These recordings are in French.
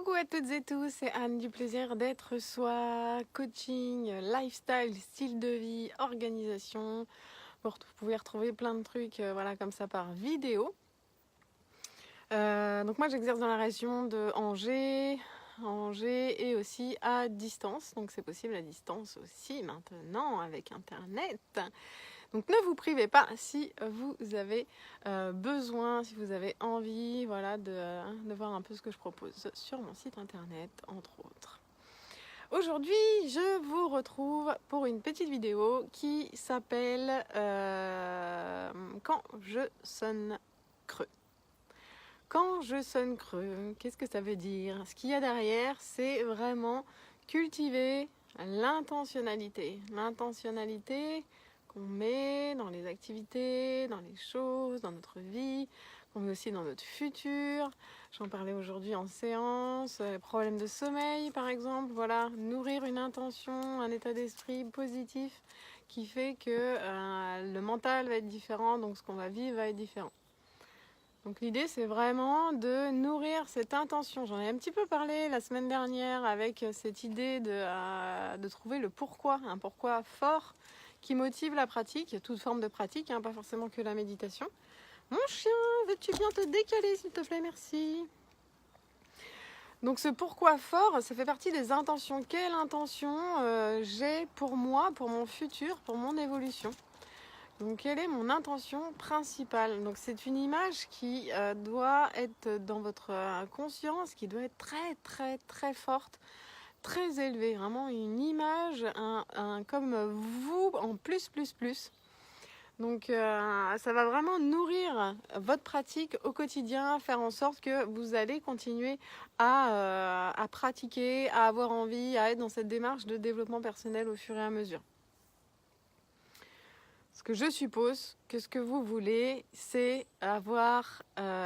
Coucou à toutes et tous, c'est Anne du plaisir d'être soi, coaching, lifestyle, style de vie, organisation. Vous pouvez retrouver plein de trucs voilà, comme ça par vidéo. Donc moi j'exerce dans la région de Angers et aussi à distance. Donc c'est possible à distance aussi maintenant avec Internet. Donc ne vous privez pas si vous avez besoin, si vous avez envie voilà, de voir un peu ce que je propose sur mon site internet, entre autres. Aujourd'hui, je vous retrouve pour une petite vidéo qui s'appelle Quand je sonne creux. Quand je sonne creux, qu'est-ce que ça veut dire? Ce qu'il y a derrière, c'est vraiment cultiver l'intentionnalité. L'intentionnalité qu'on met dans les activités, dans les choses, dans notre vie, qu'on met aussi dans notre futur. J'en parlais aujourd'hui en séance, problèmes de sommeil par exemple. Voilà, nourrir une intention, un état d'esprit positif qui fait que le mental va être différent, donc ce qu'on va vivre va être différent. Donc l'idée c'est vraiment de nourrir cette intention. J'en ai un petit peu parlé la semaine dernière avec cette idée de trouver le pourquoi, un pourquoi fort qui motive la pratique, toute forme de pratique, pas forcément que la méditation. Mon chien, veux-tu bien te décaler s'il te plaît, merci. Donc ce pourquoi fort, ça fait partie des intentions. Quelle intention j'ai pour moi, pour mon futur, pour mon évolution? Donc quelle est mon intention principale? Donc c'est une image qui doit être dans votre conscience, qui doit être très très très forte, très élevée. Vraiment une image, comme vous en plus. Donc ça va vraiment nourrir votre pratique au quotidien, faire en sorte que vous allez continuer à pratiquer, à avoir envie, à être dans cette démarche de développement personnel au fur et à mesure. Ce que je suppose que ce que vous voulez, c'est avoir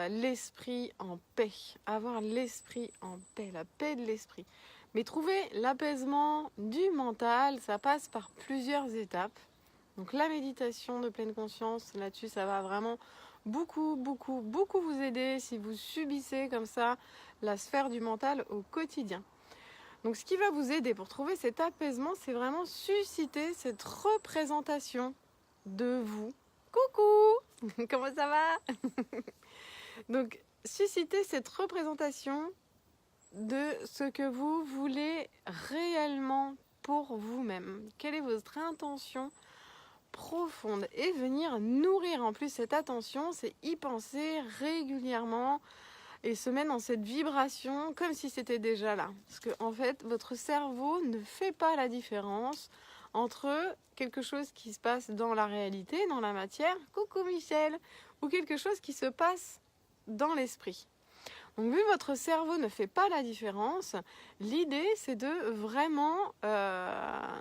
l'esprit en paix. Avoir l'esprit en paix, la paix de l'esprit. Mais trouver l'apaisement du mental, ça passe par plusieurs étapes. Donc la méditation de pleine conscience, là-dessus, ça va vraiment beaucoup vous aider si vous subissez comme ça la sphère du mental au quotidien. Donc ce qui va vous aider pour trouver cet apaisement, c'est vraiment susciter cette représentation de vous. Coucou, comment ça va? Donc susciter cette représentation de ce que vous voulez réellement pour vous-même. Quelle est votre intention profonde? Et venir nourrir en plus cette attention, c'est y penser régulièrement et se mettre dans cette vibration comme si c'était déjà là. Parce que en fait, votre cerveau ne fait pas la différence entre quelque chose qui se passe dans la réalité, dans la matière, coucou Michel, ou quelque chose qui se passe dans l'esprit. Donc vu que votre cerveau ne fait pas la différence, l'idée c'est de vraiment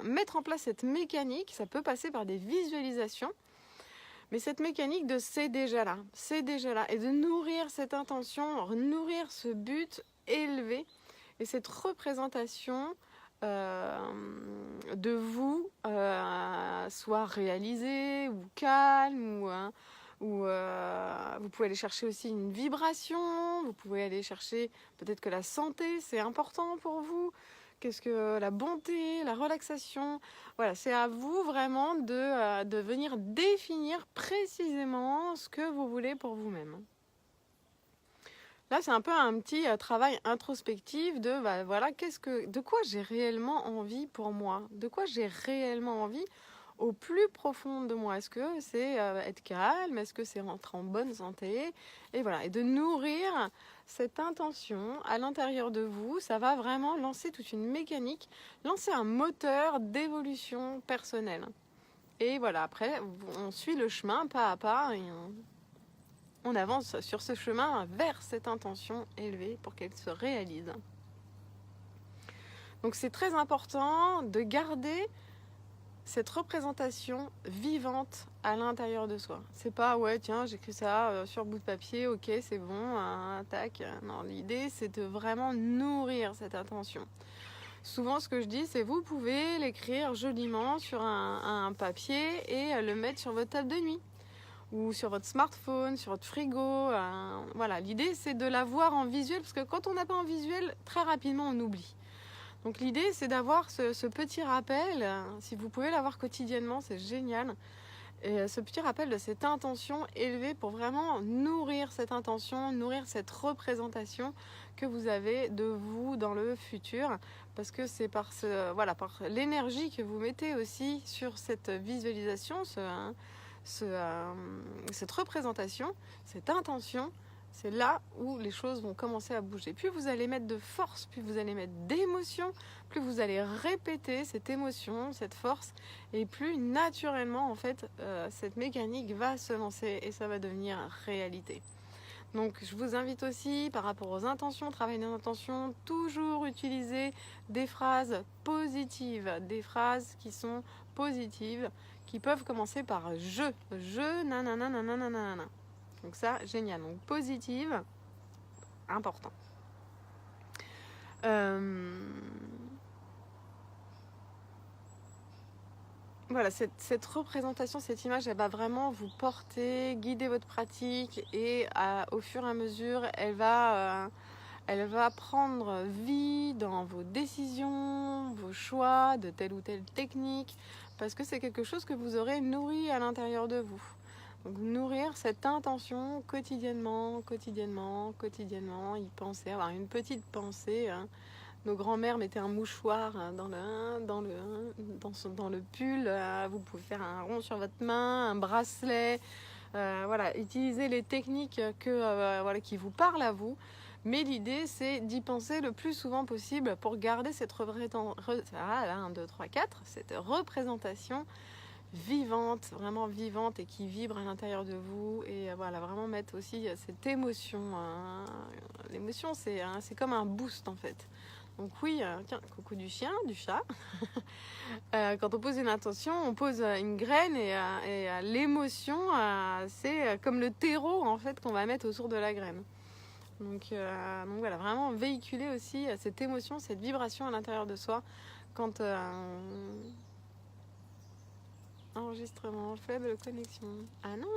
mettre en place cette mécanique. Ça peut passer par des visualisations, mais cette mécanique de c'est déjà là, et de nourrir cette intention, nourrir ce but élevé et cette représentation de vous soit réalisée ou calme ou vous pouvez aller chercher aussi une vibration, vous pouvez aller chercher peut-être que la santé c'est important pour vous, qu'est-ce que la bonté, la relaxation, voilà, c'est à vous vraiment de venir définir précisément ce que vous voulez pour vous-même. Là, c'est un peu un petit travail introspectif de voilà, de quoi j'ai réellement envie pour moi, de quoi j'ai réellement envie au plus profond de moi. Est-ce que c'est être calme, est-ce que c'est rentrer en bonne santé, et voilà, et de nourrir cette intention à l'intérieur de vous. Ça va vraiment lancer toute une mécanique, lancer un moteur d'évolution personnelle. Et voilà, après, on suit le chemin pas à pas et on avance sur ce chemin vers cette intention élevée pour qu'elle se réalise. Donc c'est très important de garder cette représentation vivante à l'intérieur de soi. C'est pas ouais tiens j'écris ça sur bout de papier, ok c'est bon, tac. Non, l'idée c'est de vraiment nourrir cette intention. Souvent ce que je dis c'est vous pouvez l'écrire joliment sur un papier et le mettre sur votre table de nuit. ou sur votre smartphone, sur votre frigo. Voilà, l'idée c'est de l'avoir en visuel, parce que quand on n'a pas en visuel, très rapidement on oublie. Donc l'idée c'est d'avoir ce petit rappel, si vous pouvez l'avoir quotidiennement, c'est génial. Et ce petit rappel de cette intention élevée pour vraiment nourrir cette intention, nourrir cette représentation que vous avez de vous dans le futur. Parce que c'est par l'énergie que vous mettez aussi sur cette visualisation, cette représentation, cette intention. C'est là où les choses vont commencer à bouger. Plus vous allez mettre de force, plus vous allez mettre d'émotion, plus vous allez répéter cette émotion, cette force, et plus naturellement, en fait, cette mécanique va se lancer et ça va devenir réalité. Donc, je vous invite aussi, par rapport aux intentions, travailler des intentions, toujours utiliser des phrases positives, des phrases qui sont positives, qui peuvent commencer par je, nanana, nanana, nanana. Donc ça, génial. Donc positive, important. Voilà, cette représentation, cette image, elle va vraiment vous porter, guider votre pratique et au fur et à mesure, elle va prendre vie dans vos décisions, vos choix de telle ou telle technique, parce que c'est quelque chose que vous aurez nourri à l'intérieur de vous. Donc nourrir cette intention quotidiennement, y penser, avoir une petite pensée. Nos grands-mères mettaient un mouchoir dans le pull. Vous pouvez faire un rond sur votre main, un bracelet. Voilà, utilisez les techniques qui vous parlent à vous. Mais l'idée, c'est d'y penser le plus souvent possible pour garder cette cette représentation vivante, vraiment vivante et qui vibre à l'intérieur de vous. Et voilà, vraiment mettre aussi cette émotion. L'émotion, c'est comme un boost en fait. Donc oui, tiens, coucou du chien, du chat. Quand on pose une intention, on pose une graine et l'émotion, c'est comme le terreau en fait qu'on va mettre autour de la graine. Donc voilà, vraiment véhiculer aussi cette émotion, cette vibration à l'intérieur de soi quand enregistrement, faible connexion. Ah non,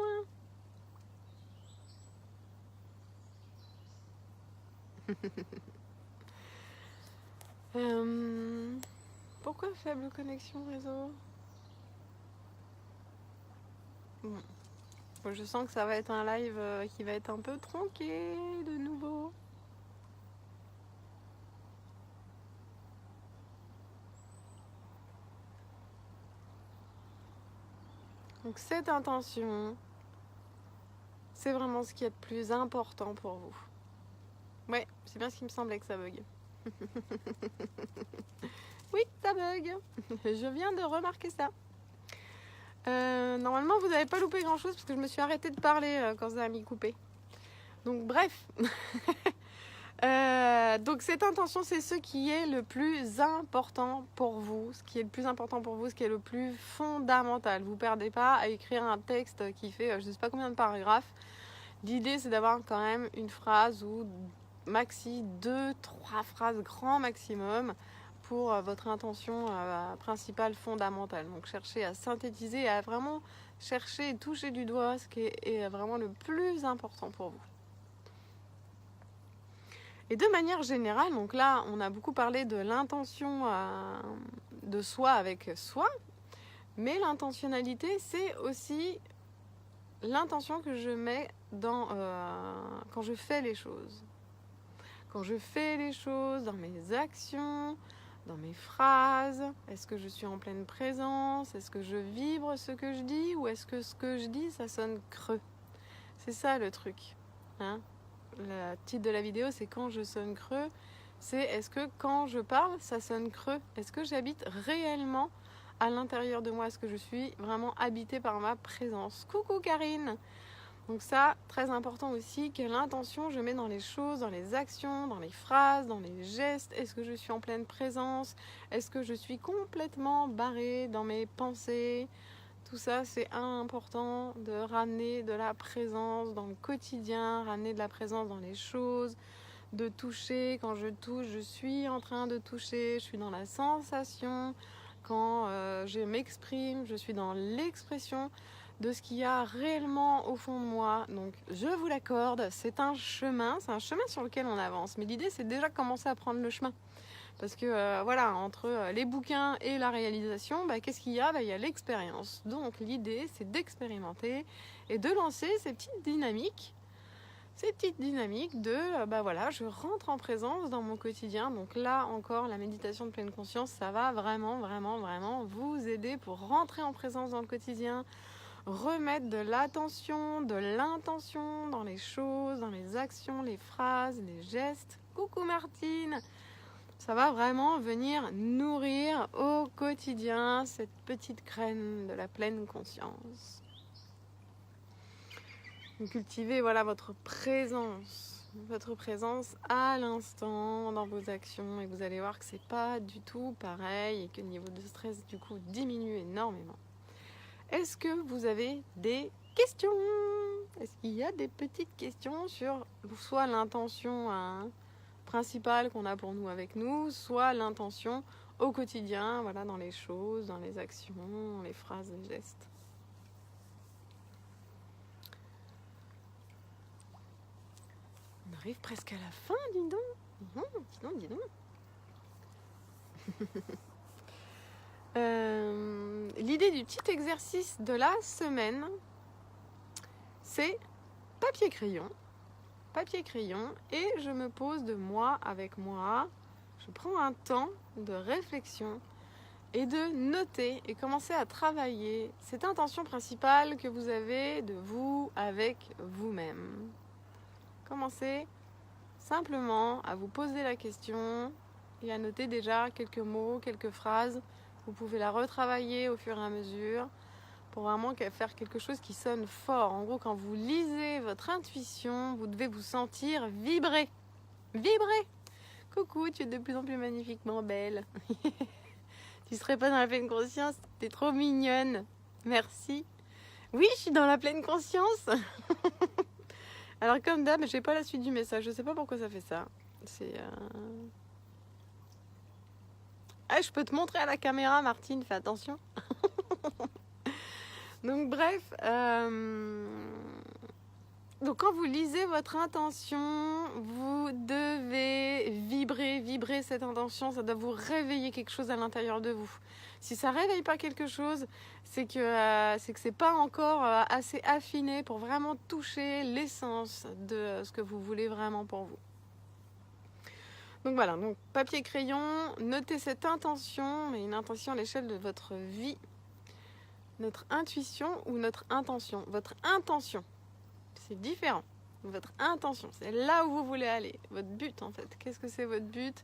pourquoi faible connexion réseau? Bon, je sens que ça va être un live qui va être un peu tronqué de nouveau. Donc cette intention, c'est vraiment ce qui est le plus important pour vous. Ouais, c'est bien ce qui me semblait que ça bug. Oui, ça bug. Je viens de remarquer ça. Normalement, vous n'avez pas loupé grand-chose parce que je me suis arrêtée de parler quand ça a mis coupé. Donc bref. Donc cette intention, c'est ce qui est le plus important pour vous, ce qui est le plus important pour vous, ce qui est le plus fondamental. Vous ne perdez pas à écrire un texte qui fait je ne sais pas combien de paragraphes. L'idée, c'est d'avoir quand même une phrase ou maxi 2-3 phrases grand maximum pour votre intention principale fondamentale. Donc cherchez à synthétiser, à vraiment chercher et toucher du doigt ce qui est vraiment le plus important pour vous. Et de manière générale, donc là, on a beaucoup parlé de l'intention de soi avec soi, mais l'intentionnalité, c'est aussi l'intention que je mets quand je fais les choses. Quand je fais les choses, dans mes actions, dans mes phrases, est-ce que je suis en pleine présence? Est-ce que je vibre ce que je dis? Ou est-ce que ce que je dis, ça sonne creux? C'est ça le truc, hein? Le titre de la vidéo, c'est quand je sonne creux. C'est est-ce que quand je parle, ça sonne creux? Est-ce que j'habite réellement à l'intérieur de moi? Est-ce que je suis vraiment habitée par ma présence? Coucou Karine! Donc ça, très important aussi, quelle intention je mets dans les choses, dans les actions, dans les phrases, dans les gestes. Est-ce que je suis en pleine présence? Est-ce que je suis complètement barrée dans mes pensées? Tout ça, c'est important de ramener de la présence dans le quotidien, ramener de la présence dans les choses, de toucher. Quand je touche, je suis en train de toucher, je suis dans la sensation. Quand je m'exprime, je suis dans l'expression. de ce qu'il y a réellement au fond de moi. Donc je vous l'accorde, c'est un chemin sur lequel on avance. Mais l'idée, c'est déjà de commencer à prendre le chemin. Parce que voilà, entre les bouquins et la réalisation, qu'est-ce qu'il y a? Il y a l'expérience. Donc l'idée, c'est d'expérimenter et de lancer ces petites dynamiques de voilà, je rentre en présence dans mon quotidien. Donc là encore, la méditation de pleine conscience, ça va vraiment vous aider pour rentrer en présence dans le quotidien, remettre de l'attention, de l'intention dans les choses, dans les actions, les phrases, les gestes. Coucou Martine! Ça va vraiment venir nourrir au quotidien cette petite graine de la pleine conscience. Donc cultivez voilà, votre présence à l'instant dans vos actions et vous allez voir que c'est pas du tout pareil et que le niveau de stress du coup diminue énormément. Est-ce que vous avez des questions? Est-ce qu'il y a des petites questions sur soit l'intention principale qu'on a pour nous avec nous, soit l'intention au quotidien, voilà, dans les choses, dans les actions, dans les phrases, les gestes. On arrive presque à la fin, dis donc. Dis donc. L'idée du petit exercice de la semaine, c'est papier-crayon et je me pose de moi avec moi, je prends un temps de réflexion et de noter et commencer à travailler cette intention principale que vous avez de vous avec vous-même. Commencez simplement à vous poser la question et à noter déjà quelques mots, quelques phrases. Vous pouvez la retravailler au fur et à mesure pour vraiment faire quelque chose qui sonne fort. En gros, quand vous lisez votre intuition, vous devez vous sentir vibrer. Vibrer! Coucou, tu es de plus en plus magnifiquement belle. Tu serais pas dans la pleine conscience, t'es trop mignonne. Merci. Oui, je suis dans la pleine conscience. Alors comme d'hab, j'ai pas la suite du message. Je sais pas pourquoi ça fait ça. C'est... Ah, je peux te montrer à la caméra, Martine, fais attention. Donc bref, donc quand vous lisez votre intention, vous devez vibrer cette intention, ça doit vous réveiller quelque chose à l'intérieur de vous. Si ça ne réveille pas quelque chose, c'est que c'est pas encore assez affiné pour vraiment toucher l'essence de ce que vous voulez vraiment pour vous. Donc voilà, donc papier crayon, notez cette intention, mais une intention à l'échelle de votre vie. Notre intuition ou notre intention? Votre intention, c'est différent. Votre intention, c'est là où vous voulez aller. Votre but en fait. Qu'est-ce que c'est votre but?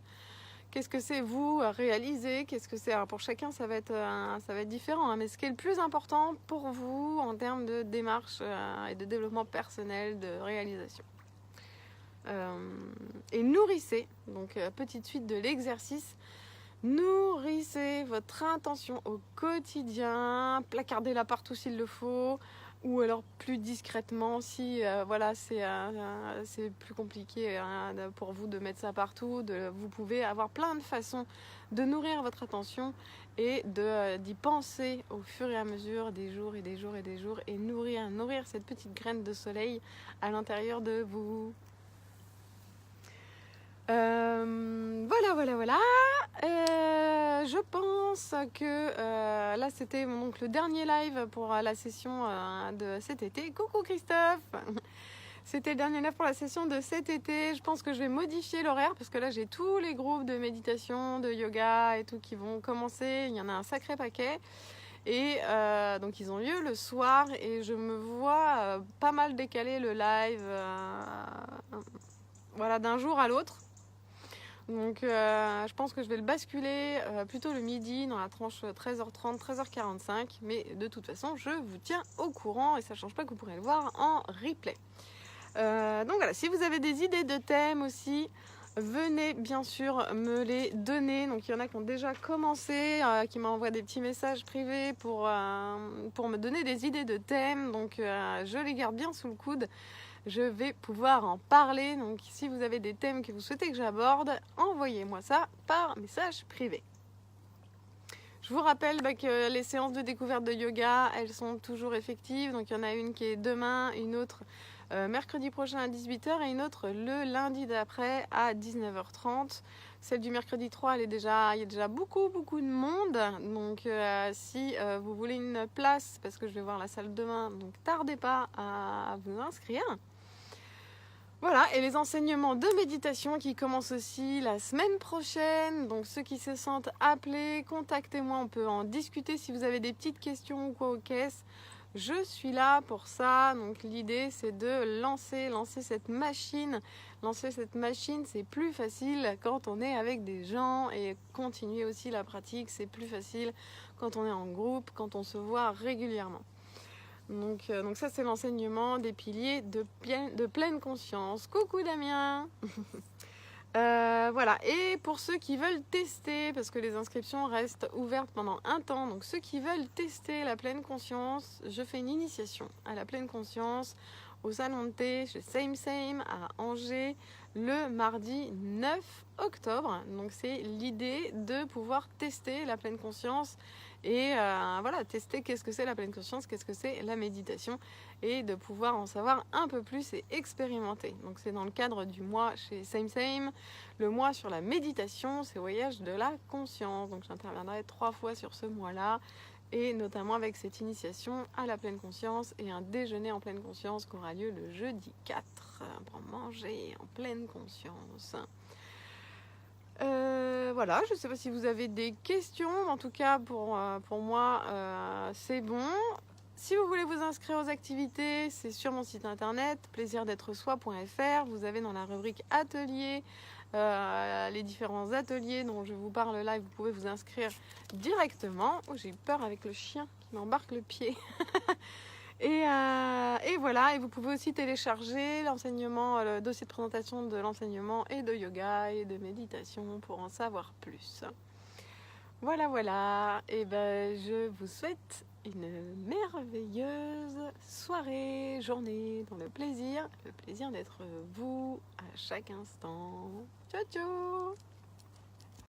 Qu'est-ce que c'est vous réaliser? Qu'est-ce que c'est? Alors pour chacun, ça va être différent. Hein, mais ce qui est le plus important pour vous en termes de démarche et de développement personnel, de réalisation. Et nourrissez, donc petite suite de l'exercice. Nourrissez votre intention au quotidien, placardez-la partout s'il le faut, ou alors plus discrètement si voilà, c'est plus compliqué pour vous de mettre ça partout. Vous pouvez avoir plein de façons de nourrir votre attention et d'y penser au fur et à mesure des jours et des jours et des jours et nourrir cette petite graine de soleil à l'intérieur de vous. Voilà. Je pense que là c'était donc le dernier live pour la session de cet été. Coucou Christophe. C'était le dernier live pour la session de cet été. Je pense que je vais modifier l'horaire parce que là j'ai tous les groupes de méditation, de yoga et tout qui vont commencer. Il y en a un sacré paquet. Et donc ils ont lieu le soir et je me vois pas mal décaler le live voilà, d'un jour à l'autre. Donc je pense que je vais le basculer plutôt le midi dans la tranche 13h30, 13h45. Mais de toute façon, je vous tiens au courant et ça ne change pas que vous pourrez le voir en replay. Donc voilà, si vous avez des idées de thèmes aussi, venez bien sûr me les donner. Donc il y en a qui ont déjà commencé, qui m'envoient des petits messages privés pour me donner des idées de thèmes. Donc je les garde bien sous le coude. Je vais pouvoir en parler. Donc si vous avez des thèmes que vous souhaitez que j'aborde, envoyez-moi ça par message privé. Je Je vous rappelle que les séances de découverte de yoga, elles sont toujours effectives. Donc il y en a une qui est demain, une autre mercredi prochain à 18h et une autre le lundi d'après à 19h30. Celle du mercredi 3, il y a déjà beaucoup de monde. Donc si vous voulez une place, parce que je vais voir la salle demain, donc tardez pas à vous inscrire. Voilà, et les enseignements de méditation qui commencent aussi la semaine prochaine. Donc ceux qui se sentent appelés, contactez-moi, on peut en discuter si vous avez des petites questions ou quoi aux caisses. Je suis là pour ça. Donc l'idée c'est de lancer cette machine. Lancer cette machine, c'est plus facile quand on est avec des gens, et continuer aussi la pratique, c'est plus facile quand on est en groupe, quand on se voit régulièrement. Donc ça c'est l'enseignement des piliers de pleine conscience. Coucou Damien. Voilà, et pour ceux qui veulent tester, parce que les inscriptions restent ouvertes pendant un temps, donc ceux qui veulent tester la pleine conscience, je fais une initiation à la pleine conscience au salon de thé chez Same à Angers le mardi 9 octobre. Donc c'est l'idée de pouvoir tester la pleine conscience et voilà, tester qu'est-ce que c'est la pleine conscience, qu'est-ce que c'est la méditation, et de pouvoir en savoir un peu plus et expérimenter. Donc c'est dans le cadre du mois chez Same, le mois sur la méditation, c'est voyage de la conscience. Donc j'interviendrai 3 fois sur ce mois-là, et notamment avec cette initiation à la pleine conscience et un déjeuner en pleine conscience qui aura lieu le jeudi 4 pour manger en pleine conscience. Voilà, je ne sais pas si vous avez des questions, en tout cas pour moi c'est bon. Si vous voulez vous inscrire aux activités, c'est sur mon site internet plaisirdêtre-soi.fr. Vous avez dans la rubrique ateliers les différents ateliers dont je vous parle là, et vous pouvez vous inscrire directement. Oh, j'ai eu peur avec le chien qui m'embarque le pied. Et voilà, et vous pouvez aussi télécharger l'enseignement, le dossier de présentation de l'enseignement et de yoga et de méditation pour en savoir plus. Voilà, et je vous souhaite une merveilleuse soirée, journée dans le plaisir d'être vous à chaque instant. Ciao ciao.